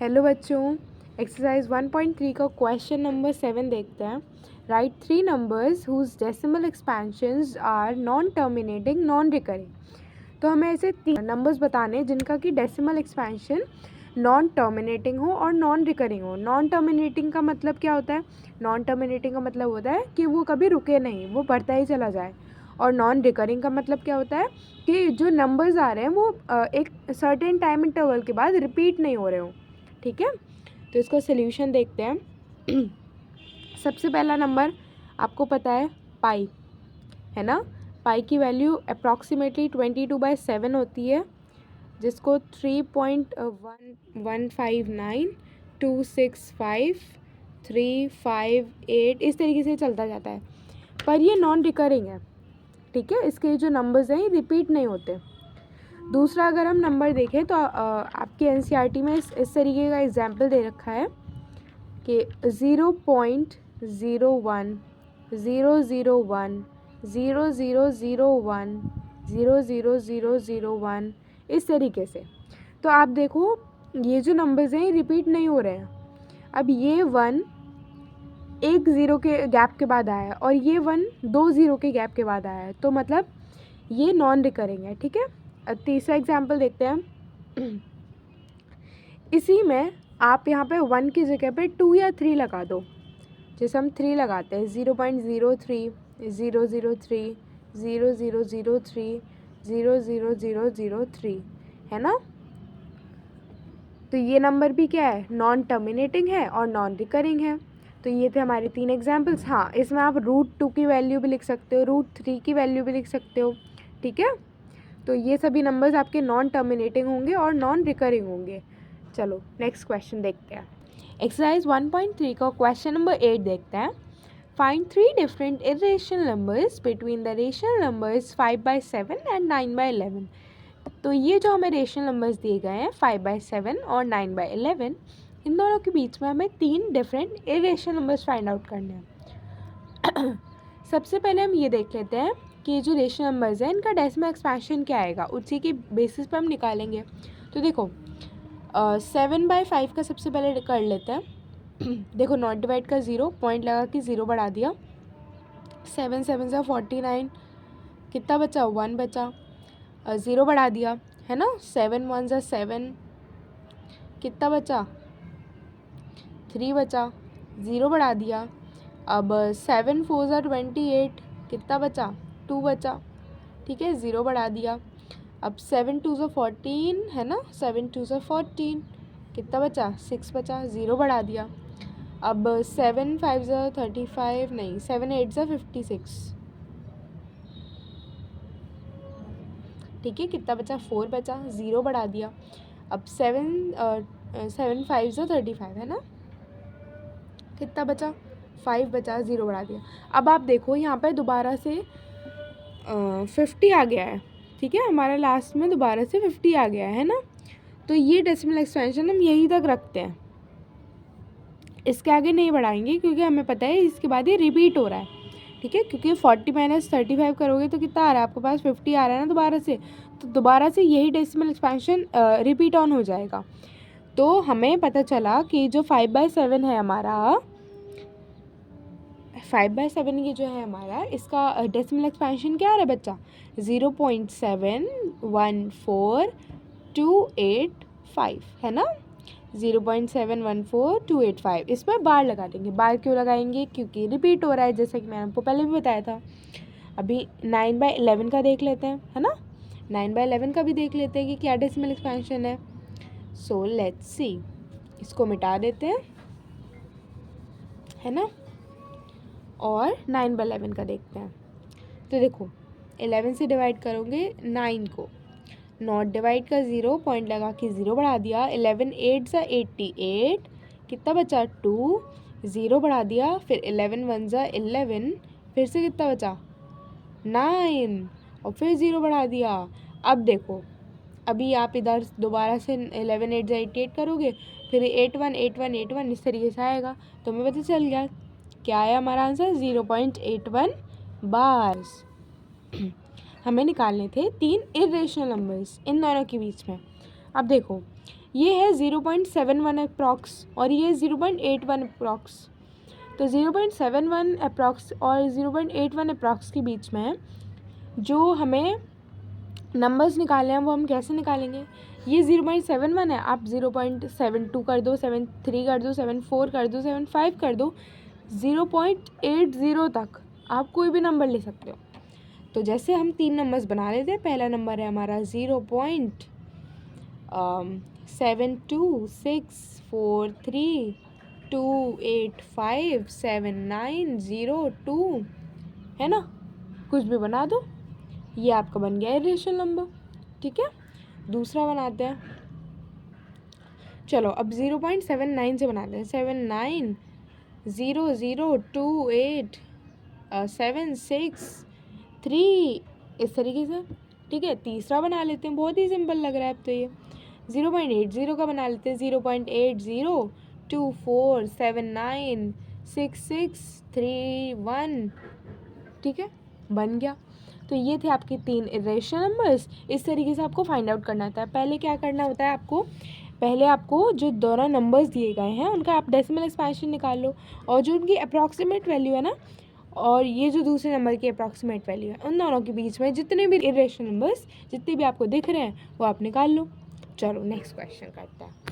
Hello बच्चों, exercise 1.3 का question number 7 देखते हैं। Right 3 numbers whose decimal expansions are non terminating non recurring. तो हमें ऐसे 3 नंबर्स बताने हैं जिनका कि डेसिमल एक्सपेंशन नॉन टर्मिनेटिंग हो और नॉन रिकरिंग हो। नॉन टर्मिनेटिंग का मतलब क्या होता है? नॉन टर्मिनेटिंग का मतलब होता है कि वो कभी रुके नहीं, वो बढ़ता ही चला जाए। और नॉन रिकरिंग का मतलब क्या होता है कि जो नंबर्स आ रहे हैं वो एक सर्टेन टाइम इंटरवल के बाद रिपीट नहीं हो रहे हो। ठीक है, तो इसका सोल्यूशन देखते हैं। सबसे पहला नंबर आपको पता है पाई, है ना। पाई की वैल्यू अप्रॉक्सीमेटली 22/7 होती है, जिसको 3.119265358 इस तरीके से चलता जाता है। पर ये नॉन रिकरिंग है, ठीक है। इसके जो नंबर्स हैं ये रिपीट नहीं होते। दूसरा अगर हम नंबर देखें तो आपके एनसीईआरटी में इस तरीके का एग्जाम्पल दे रखा है कि 0.0010001000001 इस तरीके से। तो आप देखो ये जो नंबर्स हैं ये रिपीट नहीं हो रहे हैं। अब ये 1 एक ज़ीरो के गैप के बाद आया है और ये 1 2 ज़ीरो के गैप के बाद आया है, तो मतलब ये नॉन रिकरिंग है, ठीक है। अब तीसरा एग्जाम्पल देखते हैं। इसी में आप यहाँ पे 1 की जगह पे 2 या 3 लगा दो। जैसे हम 3 लगाते हैं 0.03 003 0003 00003, है ना। तो ये नंबर भी क्या है? नॉन टर्मिनेटिंग है और नॉन रिकरिंग है। तो ये थे हमारे 3 एग्जाम्पल्स। हाँ, इसमें आप √2 की वैल्यू भी लिख सकते हो, √3 की वैल्यू भी लिख सकते हो, ठीक है। तो ये सभी नंबर्स आपके नॉन टर्मिनेटिंग होंगे और नॉन रिकरिंग होंगे। चलो नेक्स्ट क्वेश्चन देखते हैं। एक्सरसाइज 1.3 का क्वेश्चन नंबर 8 देखते हैं। Find 3 different irrational numbers between the rational numbers 5/7 and 9/11। तो ये जो हमें रेशनल नंबर्स दिए गए हैं 5/7 और 9/11, इन दोनों के बीच में हमें 3 different irrational numbers find out करने हैं। सबसे पहले हम ये देख लेते हैं कि जो रेशनल नंबर्स हैं इनका डेसिमल एक्सपेंशन क्या आएगा, उसी के बेसिस पे हम निकालेंगे। तो देखो 7/5 का सबसे पहले कर लेते हैं। देखो नॉट डिवाइड का 0 पॉइंट लगा के 0 बढ़ा दिया। 7 7 से 49, कितना बचा? 1 बचा। 0 बढ़ा दिया, है ना। 7 1 से 7, कितना बचा? 3 बचा। 0 बढ़ा दिया। अब 7 4 से 28, कितना बचा? 2 बचा, ठीक है। 0 बढ़ा दिया। अब 7 2 से 14, है ना। 7 2 से 14, कितना बचा? 6 बचा। 0 बढ़ा दिया। अब 7 5 से 35, नहीं 7 8 से 56, ठीक है। कितना बचा? 4 बचा। 0 बढ़ा दिया। अब 7 5 से 35, है ना। कितना बचा? 5 बचा। 0 बढ़ा दिया। अब आप देखो यहाँ पर दोबारा से 50 आ गया है, ठीक है। हमारा लास्ट में दोबारा से 50 आ गया है ना। तो ये डेसिमल एक्सपेंशन हम यहीं तक रखते हैं, इसके आगे नहीं बढ़ाएंगे क्योंकि हमें पता है इसके बाद ये रिपीट हो रहा है, ठीक है। क्योंकि 40 - 35 करोगे तो कितना आ रहा है आपके पास? 50 आ रहा है ना दोबारा से। तो दोबारा से यही डेसिमल एक्सपेंशन रिपीट ऑन हो जाएगा। तो हमें पता चला कि जो 5/7 है हमारा, 5/7 ये जो है हमारा, इसका डेसिमल एक्सपेंशन क्या आ रहा है बच्चा? 0.714285, है ना। 0.714285। इस पर बार लगा देंगे। बार क्यों लगाएंगे? क्योंकि रिपीट हो रहा है, जैसे कि मैंने आपको पहले भी बताया था। अभी 9/11 का देख लेते हैं, है ना। 9/11 का भी देख लेते हैं कि क्या डेसिमल एक्सपेंशन है। सो लेट्स सी, इसको मिटा देते हैं, है ना। और 9/11 का देखते हैं। तो देखो 11 से डिवाइड करोगे 9 को, नॉट डिवाइड का 0 पॉइंट लगा के 0 बढ़ा दिया। 11 8 से 88, कितना बचा? 2। 0 बढ़ा दिया। फिर 11 1 से 11, फिर से कितना बचा? 9, और फिर 0 बढ़ा दिया। अब देखो अभी आप इधर दोबारा से 11 8 से 88 करोगे, फिर 8 1 8 1 8 1 इस तरीके से आएगा। तो हमें पता चल गया क्या आया हमारा आंसर? 0.81 बार्स। हमें निकालने थे 3 इरेशनल नंबर्स इन दोनों के बीच में। अब देखो ये है 0.71 अप्रॉक्स और ये 0.81 अप्रॉक्स। तो 0.71 अप्रॉक्स और 0.81 अप्रॉक्स के बीच में जो हमें नंबर्स निकालने हैं वो हम कैसे निकालेंगे? ये 0.71 है, आप 0.72 कर दो, 73 कर दो, 74 कर दो, 75 कर दो, 0.80 तक आप कोई भी नंबर ले सकते हो। तो जैसे हम 3 नंबर्स बना लेते हैं। पहला नंबर है हमारा 0.726432857902 है ना, कुछ भी बना दो, ये आपका बन गया इरेशनल नंबर। ठीक है, दूसरा बनाते हैं। चलो अब 0.79 से बनाते हैं। 79002876 इस तरीके से। ठीक है, तीसरा बना लेते हैं, बहुत ही सिंपल लग रहा है अब तो ये। 0.80 का बना लेते हैं। 0.8024796631। ठीक है, बन गया। तो ये थे आपके 3 इरेशनल नंबर्स। इस तरीके से आपको फाइंड आउट करना होता है। पहले क्या करना होता है आपको, पहले आपको जो दोनों नंबर्स दिए गए हैं उनका आप डेसिमल एक्सपेंशन निकाल लो, और जो उनकी अप्रॉक्सीमेट वैल्यू है ना, और ये जो दूसरे नंबर की अप्रॉक्सीमेट वैल्यू है, उन दोनों के बीच में जितने भी इरेशनल नंबर्स जितने भी आपको दिख रहे हैं वो आप निकाल लो। चलो नेक्स्ट क्वेश्चन करते हैं।